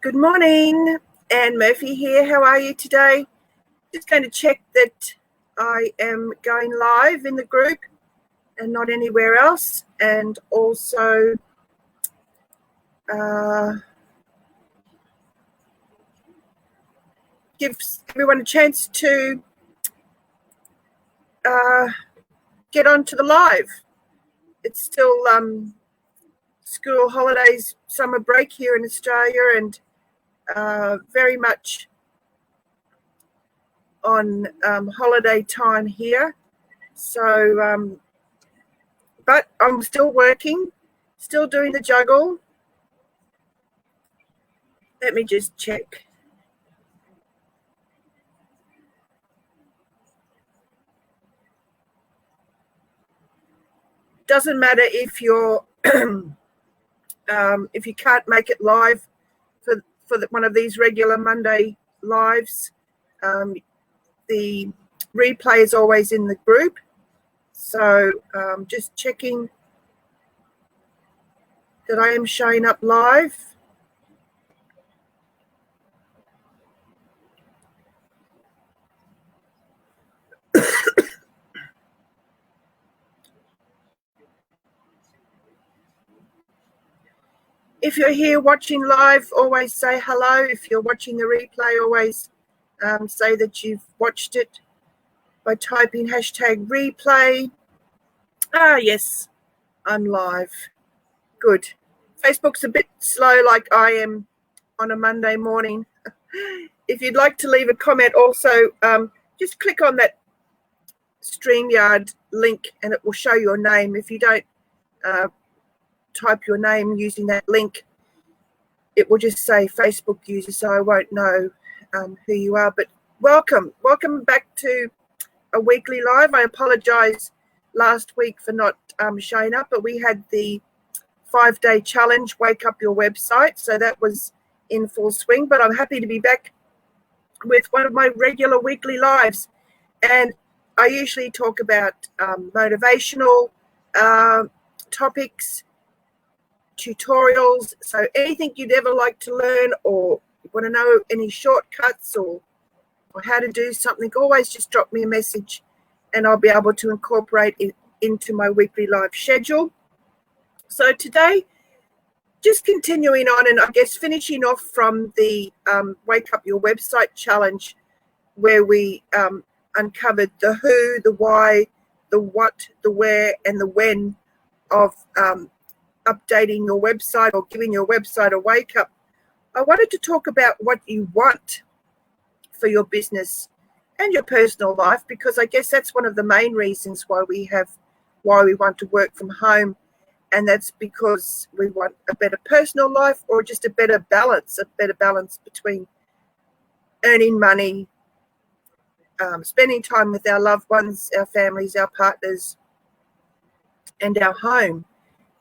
Good morning, Anne Murphy here. How are you today? Just going to check that I am going live in the group and not anywhere else, and also gives everyone a chance to get onto the live. It's still school holidays, summer break here in Australia, and very much on holiday time here. So, but I'm still working, still doing the juggle. Let me just check. Doesn't matter if you're if you can't make it live for one of these regular Monday lives. The replay is always in the group, so just checking that I am showing up live. If you're here watching live, always say hello. If you're watching the replay, always say that you've watched it by typing #replay. Yes, I'm live. Good. Facebook's a bit slow like I am on a Monday morning. If you'd like to leave a comment also, just click on that StreamYard link and it will show your name. If you don't type your name using that link, it will just say Facebook user, so I won't know who you are. But welcome back to a weekly live. I apologize last week for not showing up, but we had the 5-day challenge, Wake Up Your Website, so that was in full swing. But I'm happy to be back with one of my regular weekly lives, and I usually talk about motivational topics, tutorials, so anything you'd ever like to learn, or you want to know any shortcuts or how to do something, always just drop me a message and I'll be able to incorporate it into my weekly live schedule. So today, just continuing on, and I guess finishing off from the Wake Up Your Website challenge, where we uncovered the who, the why, the what, the where, and the when of updating your website or giving your website a wake up. I wanted to talk about what you want for your business and your personal life, because I guess that's one of the main reasons why we want to work from home, and that's because we want a better personal life, or just a better balance between earning money, spending time with our loved ones, our families, our partners, and our home.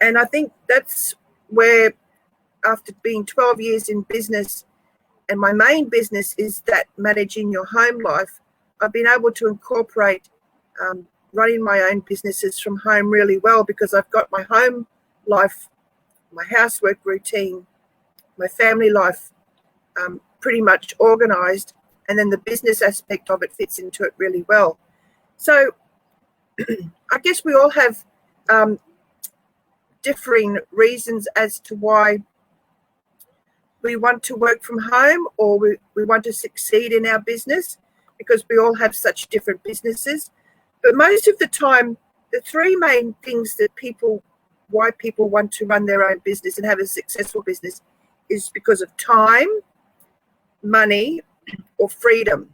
And I think that's where, after being 12 years in business, and my main business is that managing your home life, I've been able to incorporate running my own businesses from home really well, because I've got my home life, my housework routine, my family life pretty much organized, and then the business aspect of it fits into it really well. So I guess we all have differing reasons as to why we want to work from home, or we want to succeed in our business, because we all have such different businesses. But most of the time, the three main things why people want to run their own business and have a successful business is because of time, money, or freedom.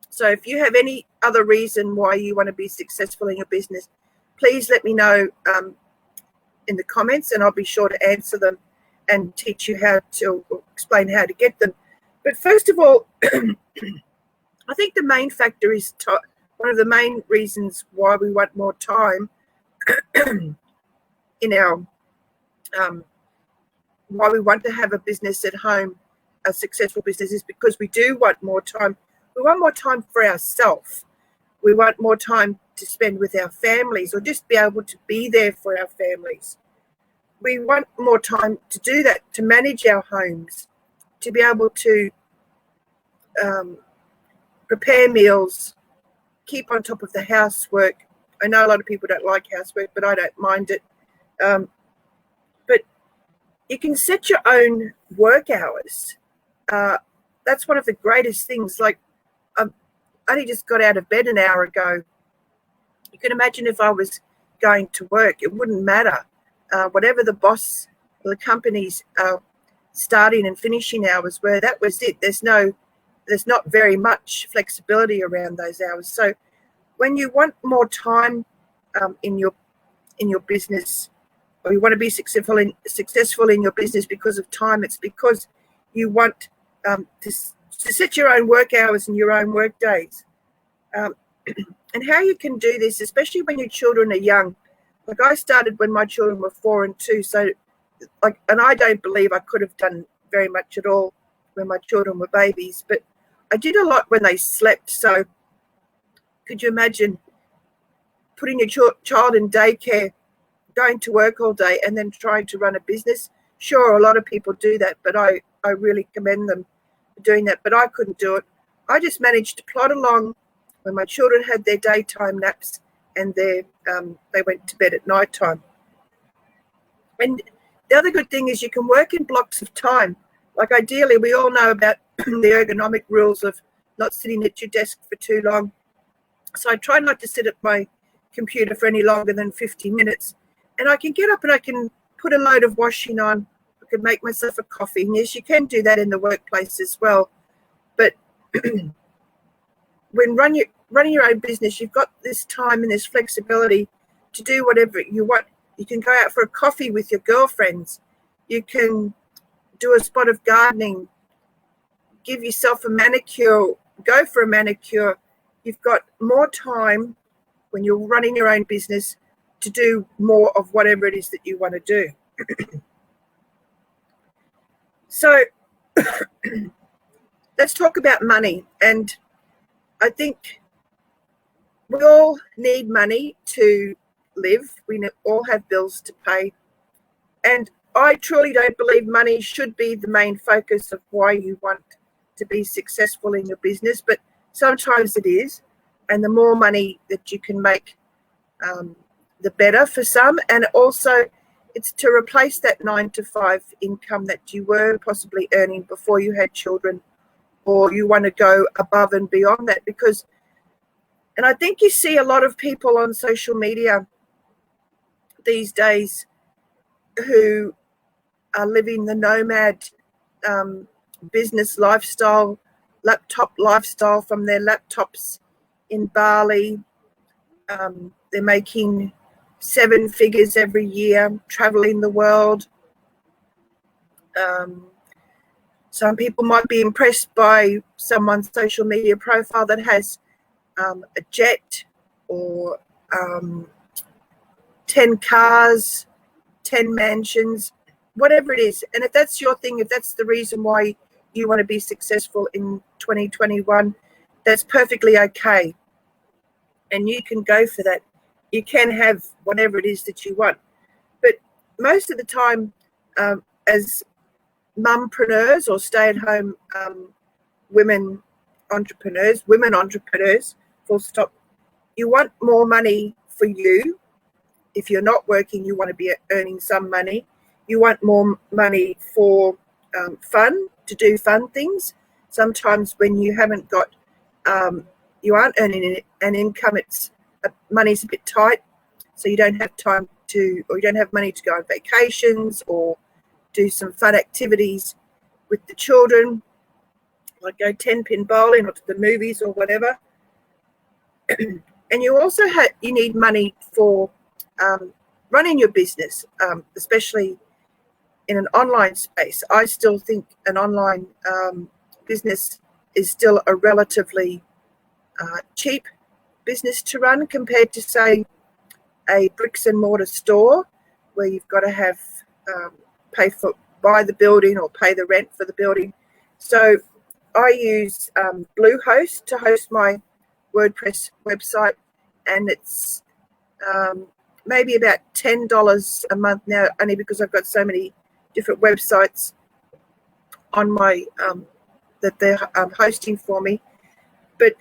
So if you have any other reason why you want to be successful in your business, please let me know in the comments, and I'll be sure to answer them and teach you explain how to get them. But first of all, I think the main factor is one of the main reasons why we want more time in our why we want to have a business at home, a successful business, is because we do want more time. We want more time for ourselves. We want more time to spend with our families, or just be able to be there for our families. We want more time to do that, to manage our homes, to be able to prepare meals, keep on top of the housework. I know a lot of people don't like housework, but I don't mind it. But you can set your own work hours. That's one of the greatest things. Like, I only just got out of bed an hour ago. You can imagine if I was going to work, it wouldn't matter. Whatever the boss or the company's starting and finishing hours were, that was it. There's not very much flexibility around those hours. So when you want more time in your business, or you want to be successful in your business because of time, it's because you want to set your own work hours and your own work days. And how you can do this, especially when your children are young. Like, I started when my children were 4 and 2, so and I don't believe I could have done very much at all when my children were babies, but I did a lot when they slept. So could you imagine putting your child in daycare, going to work all day, and then trying to run a business? Sure, a lot of people do that, but I really commend them for doing that, but I couldn't do it. I just managed to plod along when my children had their daytime naps and they went to bed at night time. And the other good thing is you can work in blocks of time. Like, ideally, we all know about the ergonomic rules of not sitting at your desk for too long. So I try not to sit at my computer for any longer than 50 minutes. And I can get up and I can put a load of washing on. I can make myself a coffee. And yes, you can do that in the workplace as well. But when running your own business, you've got this time and this flexibility to do whatever you want. You can go out for a coffee with your girlfriends. You can do a spot of gardening, give yourself a manicure, go for a manicure. You've got more time when you're running your own business to do more of whatever it is that you want to do. So let's talk about money. And I think we all need money to live. We all have bills to pay. And I truly don't believe money should be the main focus of why you want to be successful in your business, but sometimes it is. And the more money that you can make, the better for some. And also, it's to replace that 9-to-5 income that you were possibly earning before you had children, or you want to go above and beyond that. Because, and I think you see a lot of people on social media these days who are living the nomad business lifestyle, laptop lifestyle from their laptops in Bali. They're making 7 figures every year, traveling the world. Some people might be impressed by someone's social media profile that has a jet or 10 cars, 10 mansions, whatever it is. And if that's your thing, if that's the reason why you want to be successful in 2021, that's perfectly okay. And you can go for that. You can have whatever it is that you want. But most of the time, as mumpreneurs or stay-at-home women entrepreneurs, full stop, you want more money for you. If you're not working, you want to be earning some money. You want more money for fun, to do fun things. Sometimes when you haven't got, you aren't earning an income, money's a bit tight, so you don't have time to, or you don't have money to go on vacations or do some fun activities with the children, like go 10-pin bowling or to the movies or whatever. And you also you need money for running your business, especially in an online space. I still think an online business is still a relatively cheap business to run compared to, say, a bricks and mortar store where you've got to have buy the building or pay the rent for the building. So I use Bluehost to host my WordPress website, and it's maybe about $10 a month now, only because I've got so many different websites on my that they're hosting for me. But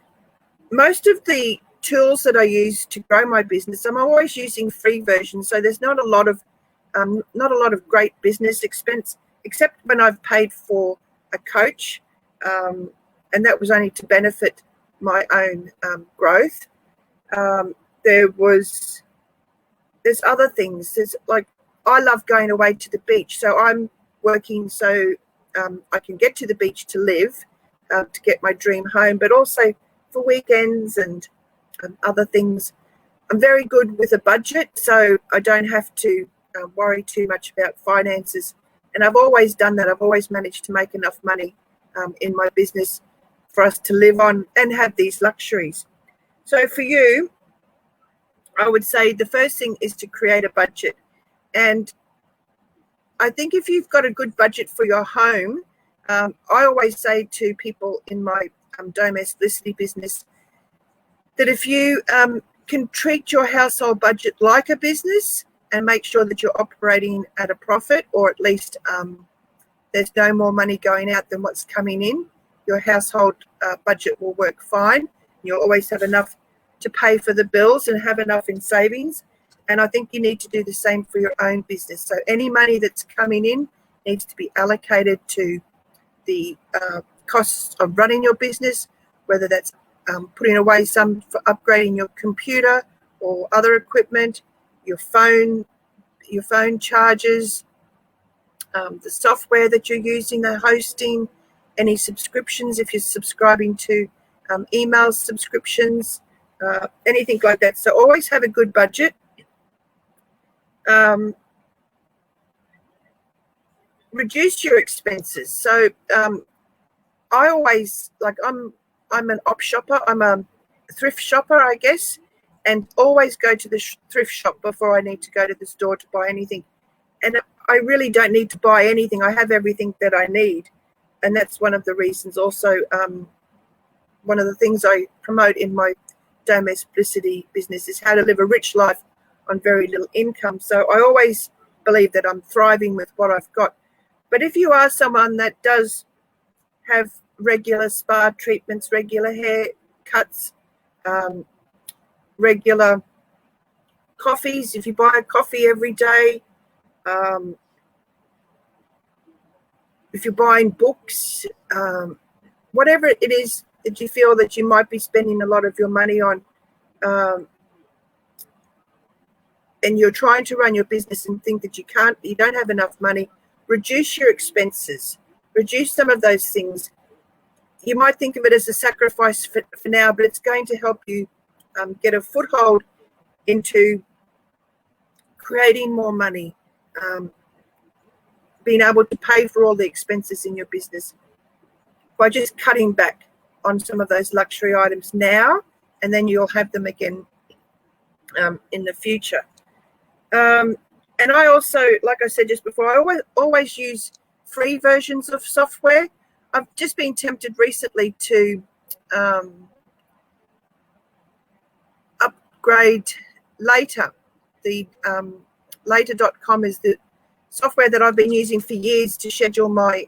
most of the tools that I use to grow my business, I'm always using free versions. So there's not a lot of great business expense, except when I've paid for a coach, and that was only to benefit my own growth. There's other things. There's like, I love going away to the beach, so I'm working so I can get to the beach to live, to get my dream home, but also for weekends and other things. I'm very good with a budget, so I don't have to worry too much about finances. And I've always done that. I've always managed to make enough money in my business for us to live on and have these luxuries. So for you, I would say the first thing is to create a budget. And I think if you've got a good budget for your home, I always say to people in my domesticity business that if you can treat your household budget like a business and make sure that you're operating at a profit, or at least there's no more money going out than what's coming in, your household budget will work fine. You'll always have enough to pay for the bills and have enough in savings. And I think you need to do the same for your own business. So any money that's coming in needs to be allocated to the costs of running your business, whether that's putting away some for upgrading your computer or other equipment, your phone charges, the software that you're using, the hosting, any subscriptions if you're subscribing to email subscriptions, anything like that. So always have a good budget. Reduce your expenses. So I always, like, I'm an op shopper. I'm a thrift shopper, I guess, and always go to the thrift shop before I need to go to the store to buy anything. And I really don't need to buy anything. I have everything that I need. And that's one of the reasons also, one of the things I promote in my domesticity business is how to live a rich life on very little income. So I always believe that I'm thriving with what I've got. But if you are someone that does have regular spa treatments, regular hair cuts, regular coffees, if you buy a coffee every day, if you're buying books, whatever it is that you feel that you might be spending a lot of your money on, and you're trying to run your business and think that you don't have enough money, reduce your expenses, reduce some of those things. You might think of it as a sacrifice for now, but it's going to help you get a foothold into creating more money, being able to pay for all the expenses in your business by just cutting back on some of those luxury items now, and then you'll have them again in the future. And I also, like I said just before, I always use free versions of software. I've just been tempted recently to upgrade Later. The Later.com is the software that I've been using for years to schedule my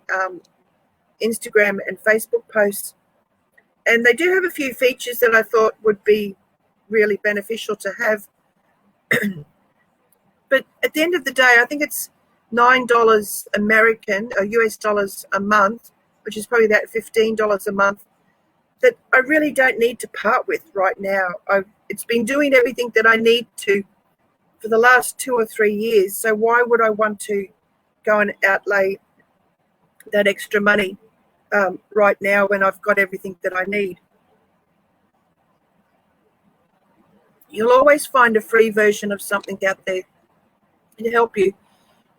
Instagram and Facebook posts. And they do have a few features that I thought would be really beneficial to have. But at the end of the day, I think it's $9 American or US dollars a month, which is probably about $15 a month, that I really don't need to part with right now. It's been doing everything that I need to for the last 2 or 3 years. So why would I want to go and outlay that extra money right now when I've got everything that I need? You'll always find a free version of something out there to help you.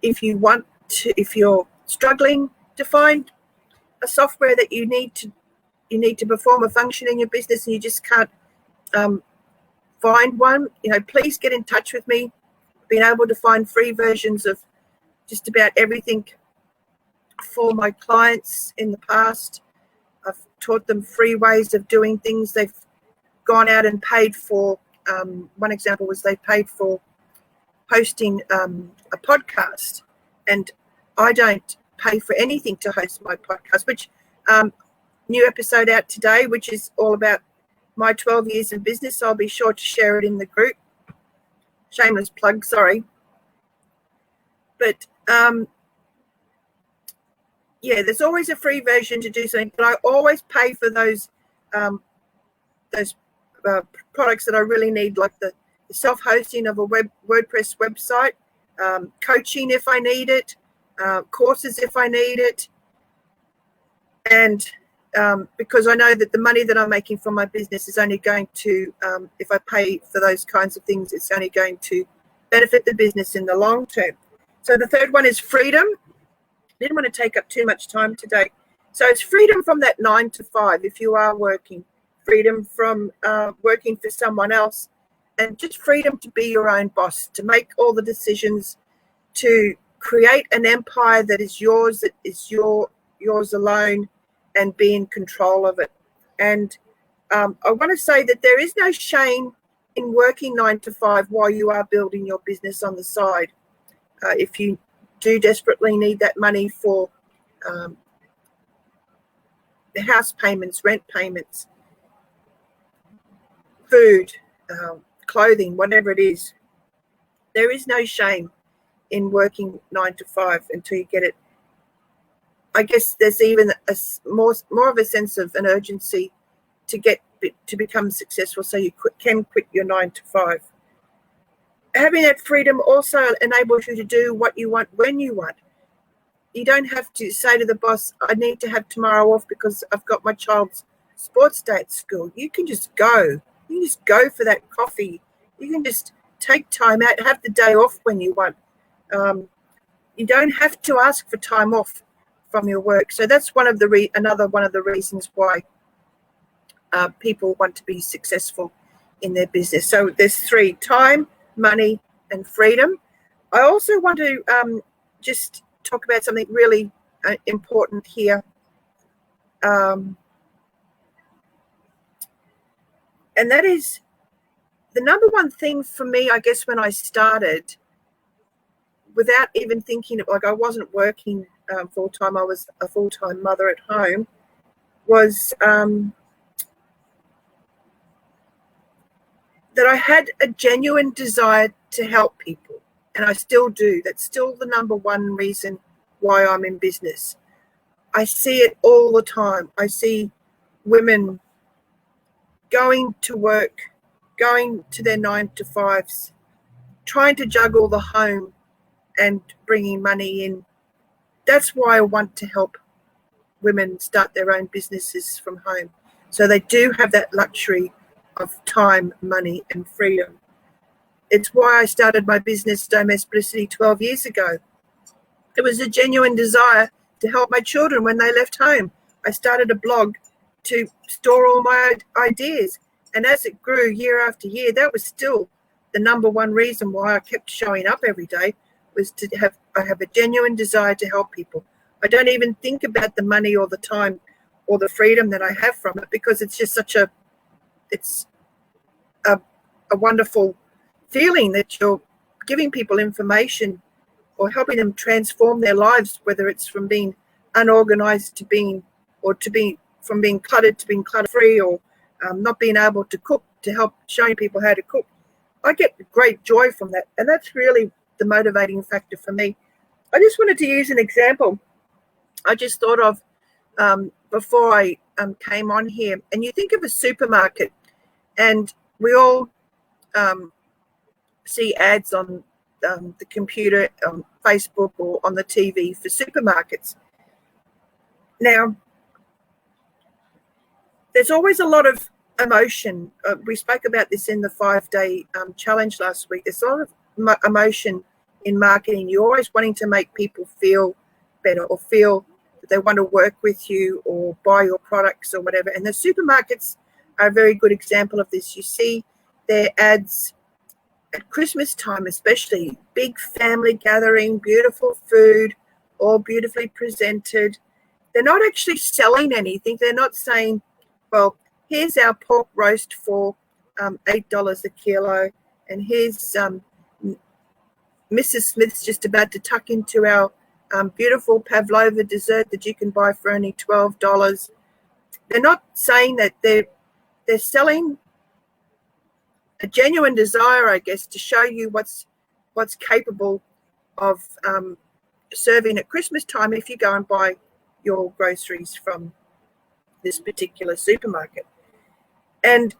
If you're struggling to find a software that you need to perform a function in your business and you just can't find one, please get in touch with me. I've been able to find free versions of just about everything for my clients in the past. I've taught them free ways of doing things. They've gone out and paid for, one example was they paid for hosting a podcast, and I don't pay for anything to host my podcast, which new episode out today, which is all about my 12 years in business. I'll be sure to share it in the group. Shameless plug, sorry. But yeah, there's always a free version to do something, but I always pay for those products that I really need, like the self-hosting of a WordPress website, coaching if I need it, courses if I need it, and because I know that the money that I'm making from my business is only going to, if I pay for those kinds of things, it's only going to benefit the business in the long term. So the third one is freedom. I didn't want to take up too much time today. So it's freedom from that 9 to 5 if you are working, freedom from working for someone else, and just freedom to be your own boss, to make all the decisions, to create an empire that is yours, that is yours alone, and be in control of it. And I want to say that there is no shame in working 9 to 5 while you are building your business on the side. If you do desperately need that money for the house payments, rent payments, food, clothing, whatever it is, there is no shame in working 9 to 5 until you get it. I guess there's even more of a sense of an urgency to become successful, so you can quit your 9 to 5. Having that freedom also enables you to do what you want when you want. You don't have to say to the boss, I need to have tomorrow off because I've got my child's sports day at school. You can just go. You can just go for that coffee. You can just take time out, have the day off when you want. You don't have to ask for time off from your work. So that's another one of the reasons why people want to be successful in their business. So there's 3: time, money, and freedom. I also want to just talk about something really important here. And that is the number one thing for me, I guess, when I started, without even thinking of, like, I wasn't working full-time, I was a full-time mother at home, was that I had a genuine desire to help people, and I still do. That's still the number one reason why I'm in business. I see it all the time. I see women going to work, going to their 9 to 5s, trying to juggle the home and bringing money in. That's why I want to help women start their own businesses from home, so they do have that luxury of time, money, and freedom. It's why I started my business, Domesticity, 12 years ago. It was a genuine desire to help my children when they left home. I started a blog to store all my ideas, and as it grew year after year, that was still the number one reason why I kept showing up every day, was I have a genuine desire to help people. I don't even think about the money or the time or the freedom that I have from it, because it's just it's a wonderful feeling that you're giving people information or helping them transform their lives, whether it's from being unorganized to being cluttered to being clutter-free, or not being able to cook, to help showing people how to cook. I get great joy from that, and that's really the motivating factor for me. I just wanted to use an example I just thought of before I came on here. And you think of a supermarket, and we all see ads on the computer, on Facebook, or on the TV for supermarkets. Now, there's always a lot of emotion. We spoke about this in the 5-day challenge last week. There's a lot of emotion in marketing. You're always wanting to make people feel better, or feel that they want to work with you or buy your products or whatever. And the supermarkets are a very good example of this. You see their ads at Christmas time, especially, big family gathering, beautiful food, all beautifully presented. They're not actually selling anything. They're not saying, well, here's our pork roast for $8 a kilo, and here's Mrs. Smith's just about to tuck into our beautiful pavlova dessert that you can buy for only $12. They're not saying that they're selling a genuine desire, I guess, to show you what's capable of serving at Christmas time if you go and buy your groceries from this particular supermarket. And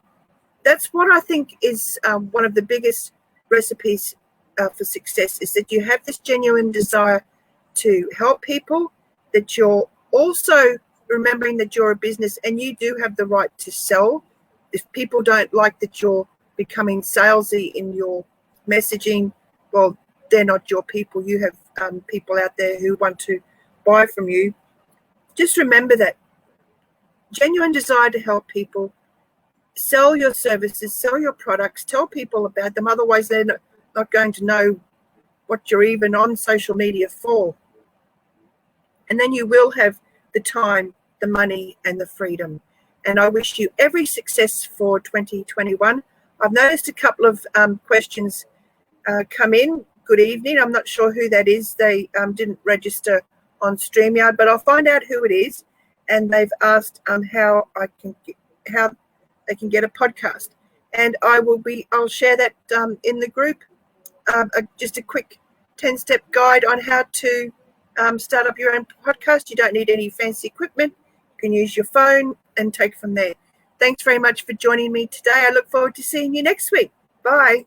that's what I think is one of the biggest recipes for success, is that you have this genuine desire to help people, that you're also remembering that you're a business and you do have the right to sell. If people don't like that you're becoming salesy in your messaging, well, they're not your people. You have people out there who want to buy from you. Just remember that genuine desire to help people, sell your services, sell your products, tell people about them. Otherwise, they're not going to know what you're even on social media for. And then you will have the time, the money, and the freedom. And I wish you every success for 2021. I've noticed a couple of questions come in. Good evening. I'm not sure who that is. They didn't register on StreamYard, but I'll find out who it is. And they've asked how they can get a podcast. And I'll share that in the group. Just a quick 10-step guide on how to start up your own podcast. You don't need any fancy equipment. You can use your phone and take from there. Thanks very much for joining me today. I look forward to seeing you next week. Bye.